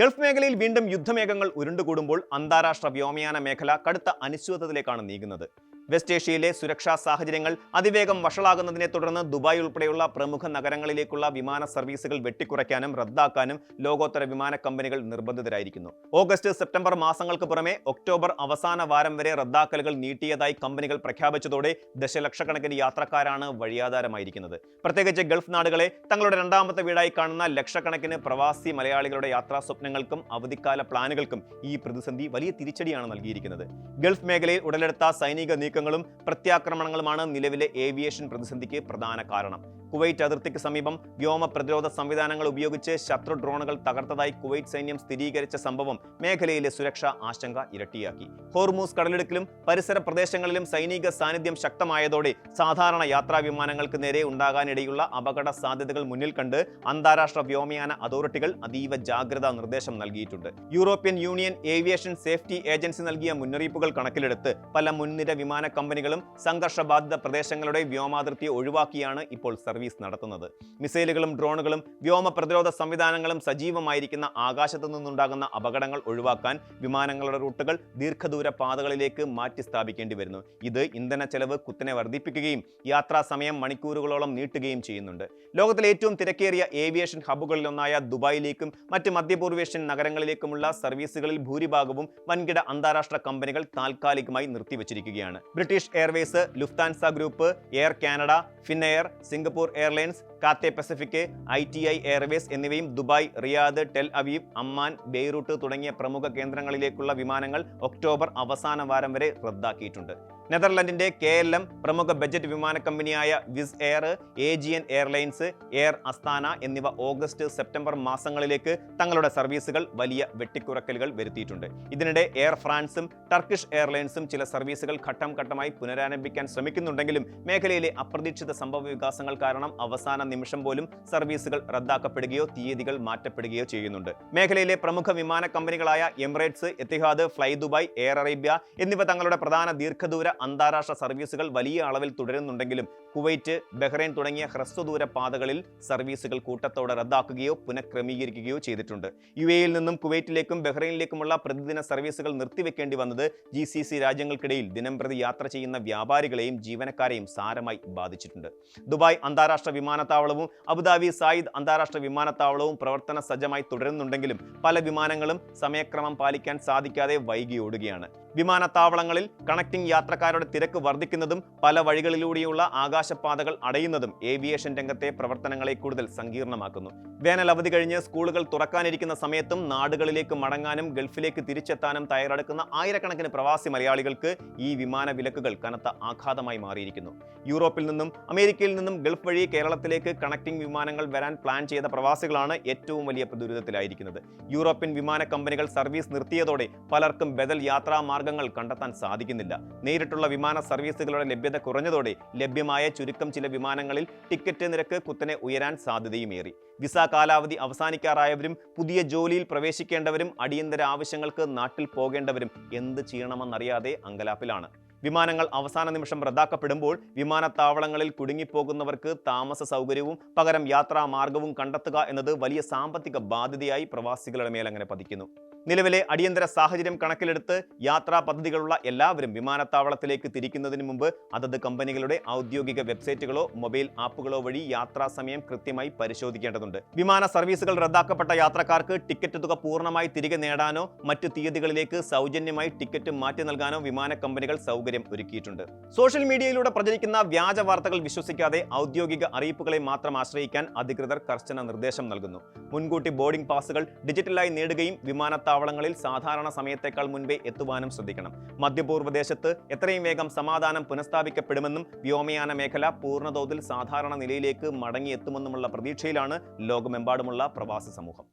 Gulf മേഖലയിൽ വീണ്ടും യുദ്ധമേഘങ്ങൾ ഉരുണ്ടുകൂടുമ്പോൾ അന്താരാഷ്ട്ര വ്യോമയാന മേഖല കടുത്ത അനിശ്ചിതത്വത്തിലേക്കാണ് നീങ്ങുന്നത്. വെസ്റ്റ് ഏഷ്യയിലെ സുരക്ഷാ സാഹചര്യങ്ങൾ അതിവേഗം വഷളാകുന്നതിനെ തുടർന്ന് ദുബായ് ഉൾപ്പെടെയുള്ള പ്രമുഖ നഗരങ്ങളിലേക്കുള്ള വിമാന സർവീസുകൾ വെട്ടിക്കുറയ്ക്കാനും റദ്ദാക്കാനും ലോകോത്തര വിമാന കമ്പനികൾ നിർബന്ധിതരായിരിക്കുന്നു. ഓഗസ്റ്റ് സെപ്റ്റംബർ മാസങ്ങൾക്ക് പുറമെ ഒക്ടോബർ അവസാന വാരം വരെ റദ്ദാക്കലുകൾ നീട്ടിയതായി കമ്പനികൾ പ്രഖ്യാപിച്ചതോടെ ദശലക്ഷക്കണക്കിന് യാത്രക്കാരാണ് വഴിയാധാരമായിരിക്കുന്നത്. പ്രത്യേകിച്ച് ഗൾഫ് നാടുകളെ തങ്ങളുടെ രണ്ടാമത്തെ വീടായി കാണുന്ന ലക്ഷക്കണക്കിന് പ്രവാസി മലയാളികളുടെ യാത്രാ സ്വപ്നങ്ങൾക്കും അവധിക്കാല പ്ലാനുകൾക്കും ഈ പ്രതിസന്ധി വലിയ തിരിച്ചടിയാണ് നൽകിയിരിക്കുന്നത്. ഗൾഫ് മേഖലയിൽ ഉടലെടുത്ത സൈനിക നീക്കങ്ങളും പ്രത്യാക്രമണങ്ങളുമാണ് നിലവിലെ ഏവിയേഷൻ പ്രതിസന്ധിക്ക് പ്രധാന കാരണം. കുവൈറ്റ് അതിർത്തിക്ക് സമീപം വ്യോമ പ്രതിരോധ സംവിധാനങ്ങൾ ഉപയോഗിച്ച് ശത്രു ഡ്രോണുകൾ തകർത്തതായി കുവൈറ്റ് സൈന്യം സ്ഥിരീകരിച്ച സംഭവം മേഖലയിലെ സുരക്ഷാ ആശങ്ക ഇരട്ടിയാക്കി. ഹോർമൂസ് കടലിടുക്കിലും പരിസര പ്രദേശങ്ങളിലും സൈനിക സാന്നിധ്യം ശക്തമായതോടെ സാധാരണ യാത്രാ വിമാനങ്ങൾക്ക് നേരെ ഉണ്ടാകാനിടയുള്ള അപകട സാധ്യതകൾ മുന്നിൽ കണ്ട് അന്താരാഷ്ട്ര വ്യോമയാന അതോറിറ്റികൾ അതീവ ജാഗ്രതാ നിർദ്ദേശം നൽകിയിട്ടുണ്ട്. European union aviation safety agency നൽകിയ മുന്നറിയിപ്പുകൾ കണക്കിലെടുത്ത് പല മുൻനിര വിമാന കമ്പനികളും സംഘർഷബാധിത പ്രദേശങ്ങളുടെ വ്യോമാതിർത്തി ഒഴിവാക്കിയാണ് ഇപ്പോൾ സർവീസ് നടത്തുന്നത്. മിസൈലുകളും ഡ്രോണുകളും വ്യോമ പ്രതിരോധ സംവിധാനങ്ങളും സജീവമായിരിക്കുന്ന ആകാശത്തു നിന്നുണ്ടാകുന്ന അപകടങ്ങൾ ഒഴിവാക്കാൻ വിമാനങ്ങളുടെ റൂട്ടുകൾ ദീർഘദൂര പാതകളിലേക്ക് മാറ്റി സ്ഥാപിക്കേണ്ടി വരുന്നു. ഇത് ഇന്ധന ചെലവ് കുത്തനെ വർദ്ധിപ്പിക്കുകയും യാത്രാ സമയം മണിക്കൂറുകളോളം നീട്ടുകയും ചെയ്യുന്നുണ്ട്. ലോകത്തിലെ ഏറ്റവും തിരക്കേറിയ ഏവിയേഷൻ ഹബ്ബുകളിലൊന്നായ ദുബായിലേക്കും മറ്റ് മധ്യപൂർവേഷ്യൻ നഗരങ്ങളിലേക്കുമുള്ള സർവീസുകളിൽ ഭൂരിഭാഗവും വൻകിട അന്താരാഷ്ട്ര കമ്പനികൾ താൽക്കാലികമായി നിർത്തിവച്ചിരിക്കുകയാണ്. British Airways, Lufthansa Group, Air Canada, Finnair, Singapore Airlines, Cathay Pacific, ITI Airways എന്നിവയും Dubai, Riyadh, Tel Aviv, Amman, Beirut തുടങ്ങിയ പ്രമുഖ കേന്ദ്രങ്ങളിലേക്കുള്ള വിമാനങ്ങൾ ഒക്ടോബർ അവസാന വാരം വരെ റദ്ദാക്കിയിട്ടുണ്ട്. നെതർലൻഡിന്റെ KLM, പ്രമുഖ ബജറ്റ് വിമാന കമ്പനിയായ Wizz Air, Aegean airlines, air Asthana എന്നിവ ഓഗസ്റ്റ് സെപ്റ്റംബർ മാസങ്ങളിലേക്ക് തങ്ങളുടെ സർവീസുകൾ വലിയ വെട്ടിക്കുറക്കലുകൾ വരുത്തിയിട്ടുണ്ട്. ഇതിനിടെ എയർ ഫ്രാൻസും ടർക്കിഷ് എയർലൈൻസും ചില സർവീസുകൾ ഘട്ടം ഘട്ടമായി പുനരാരംഭിക്കാൻ ശ്രമിക്കുന്നുണ്ടെങ്കിലും മേഖലയിലെ അപ്രതീക്ഷിത സംഭവ വികാസങ്ങൾ കാരണം അവസാന നിമിഷം പോലും സർവീസുകൾ റദ്ദാക്കപ്പെടുകയോ തീയതികൾ മാറ്റപ്പെടുകയോ ചെയ്യുന്നുണ്ട്. മേഖലയിലെ പ്രമുഖ വിമാന കമ്പനികളായ Emirates, Etihad, Fly Dubai, Air Arabia എന്നിവ തങ്ങളുടെ പ്രധാന ദീർഘദൂര അന്താരാഷ്ട്ര സർവീസുകൾ വലിയ അളവിൽ തുടരുന്നുണ്ടെങ്കിലും കുവൈറ്റ്, ബഹ്റൈൻ തുടങ്ങിയ ഹ്രസ്വദൂര പാതകളിൽ സർവീസുകൾ കൂട്ടത്തോടെ റദ്ദാക്കുകയോ പുനഃക്രമീകരിക്കുകയോ ചെയ്തിട്ടുണ്ട്. UAE-യിൽ നിന്നും കുവൈറ്റിലേക്കും ബഹ്റൈനിലേക്കുമുള്ള പ്രതിദിന സർവീസുകൾ നിർത്തിവെക്കേണ്ടി വന്നത് GCC രാജ്യങ്ങൾക്കിടയിൽ ദിനംപ്രതി യാത്ര ചെയ്യുന്ന വ്യാപാരികളെയും ജീവനക്കാരെയും സാരമായി ബാധിച്ചിട്ടുണ്ട്. ദുബായ് അന്താരാഷ്ട്ര വിമാനത്താവളവും അബുദാബി സായിദ് അന്താരാഷ്ട്ര വിമാനത്താവളവും പ്രവർത്തന സജ്ജമായി തുടരുന്നുണ്ടെങ്കിലും പല വിമാനങ്ങളും സമയക്രമം പാലിക്കാൻ സാധിക്കാതെ വൈകിയോടുകയാണ്. വിമാനത്താവളങ്ങളിൽ കണക്റ്റിംഗ് യാത്രക്കാരുടെ തിരക്ക് വർദ്ധിക്കുന്നതും പല വഴികളിലൂടെയുള്ള ആകാശപാതകൾ അടയുന്നതും ഏവിയേഷൻ രംഗത്തെ പ്രവർത്തനങ്ങളെ കൂടുതൽ സങ്കീർണമാക്കുന്നു. വേനൽ അവധി കഴിഞ്ഞ് സ്കൂളുകൾ തുറക്കാനിരിക്കുന്ന സമയത്തും നാടുകളിലേക്ക് മടങ്ങാനും ഗൾഫിലേക്ക് തിരിച്ചെത്താനും തയ്യാറെടുക്കുന്ന ആയിരക്കണക്കിന് പ്രവാസി മലയാളികൾക്ക് ഈ വിമാന വിലക്കുകൾ കനത്ത ആഘാതമായി മാറിയിരിക്കുന്നു. യൂറോപ്പിൽ നിന്നും അമേരിക്കയിൽ നിന്നും ഗൾഫ് വഴി കേരളത്തിലേക്ക് കണക്റ്റിംഗ് വിമാനങ്ങൾ വരാൻ പ്ലാൻ ചെയ്ത പ്രവാസികളാണ് ഏറ്റവും വലിയ ദുരിതത്തിലായിരിക്കുന്നത്. യൂറോപ്യൻ വിമാന കമ്പനികൾ സർവീസ് നിർത്തിയതോടെ പലർക്കും ബദൽ യാത്രാ മാർഗങ്ങൾ കണ്ടെത്താൻ സാധിക്കുന്നില്ല. നേരിട്ടുള്ള വിമാന സർവീസുകളുടെ ലഭ്യത കുറഞ്ഞതോടെ ലഭ്യമായ ചുരുക്കം ചില വിമാനങ്ങളിൽ ടിക്കറ്റ് നിരക്ക് കുത്തനെ ഉയരാൻ സാധ്യതയുമേറി. വിസ കാലാവധി അവസാനിക്കാറായവരും പുതിയ ജോലിയിൽ പ്രവേശിക്കേണ്ടവരും അടിയന്തര ആവശ്യങ്ങൾക്ക് നാട്ടിൽ പോകേണ്ടവരും എന്ത് ചെയ്യണമെന്നറിയാതെ അങ്കലാപ്പിലാണ്. വിമാനങ്ങൾ അവസാന നിമിഷം റദ്ദാക്കപ്പെടുമ്പോൾ വിമാനത്താവളങ്ങളിൽ കുടുങ്ങിപ്പോകുന്നവർക്ക് താമസ സൗകര്യവും പകരം യാത്രാ മാർഗവും കണ്ടെത്തുക എന്നത് വലിയ സാമ്പത്തിക ബാധ്യതയായി പ്രവാസികളുടെ മേൽ അങ്ങനെ പതിക്കുന്നു. നിലവിലെ അടിയന്തര സാഹചര്യം കണക്കിലെടുത്ത് യാത്രാ പദ്ധതികളുള്ള എല്ലാവരും വിമാനത്താവളത്തിലേക്ക് തിരിക്കുന്നതിന് മുമ്പ് അതത് കമ്പനികളുടെ ഔദ്യോഗിക വെബ്സൈറ്റുകളോ മൊബൈൽ ആപ്പുകളോ വഴി യാത്രാ സമയം കൃത്യമായി പരിശോധിക്കേണ്ടതുണ്ട്. വിമാന സർവീസുകൾ റദ്ദാക്കപ്പെട്ട യാത്രക്കാർക്ക് ടിക്കറ്റ് തുക പൂർണ്ണമായി തിരികെ നേടാനോ മറ്റു തീയതികളിലേക്ക് സൗജന്യമായി ടിക്കറ്റ് മാറ്റി നൽകാനോ വിമാന കമ്പനികൾ സൗകര്യം ഒരുക്കിയിട്ടുണ്ട്. സോഷ്യൽ മീഡിയയിലൂടെ പ്രചരിക്കുന്ന വ്യാജ വാർത്തകൾ വിശ്വസിക്കാതെ ഔദ്യോഗിക അറിയിപ്പുകളെ മാത്രം ആശ്രയിക്കാൻ അധികൃതർ കർശന നിർദ്ദേശം നൽകുന്നു. മുൻകൂട്ടി ബോർഡിംഗ് പാസുകൾ ഡിജിറ്റലായി നേടുകയും വിമാനത്താവളങ്ങളിൽ സാധാരണ സമയത്തേക്കാൾ മുൻപേ എത്തുവാനും ശ്രദ്ധിക്കണം. മധ്യപൂർവ്വ ദേശത്ത് എത്രയും വേഗം സമാധാനം പുനഃസ്ഥാപിക്കപ്പെടുമെന്നും വ്യോമയാന മേഖല പൂർണ്ണതോതിൽ സാധാരണ നിലയിലേക്ക് മടങ്ങിയെത്തുമെന്നുമുള്ള പ്രതീക്ഷയിലാണ് ലോകമെമ്പാടുമുള്ള പ്രവാസി സമൂഹം.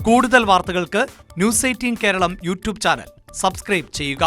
കൂടുതൽ വാർത്തകൾക്ക് News 18 Keralam YouTube channel subscribe ചെയ്യുക.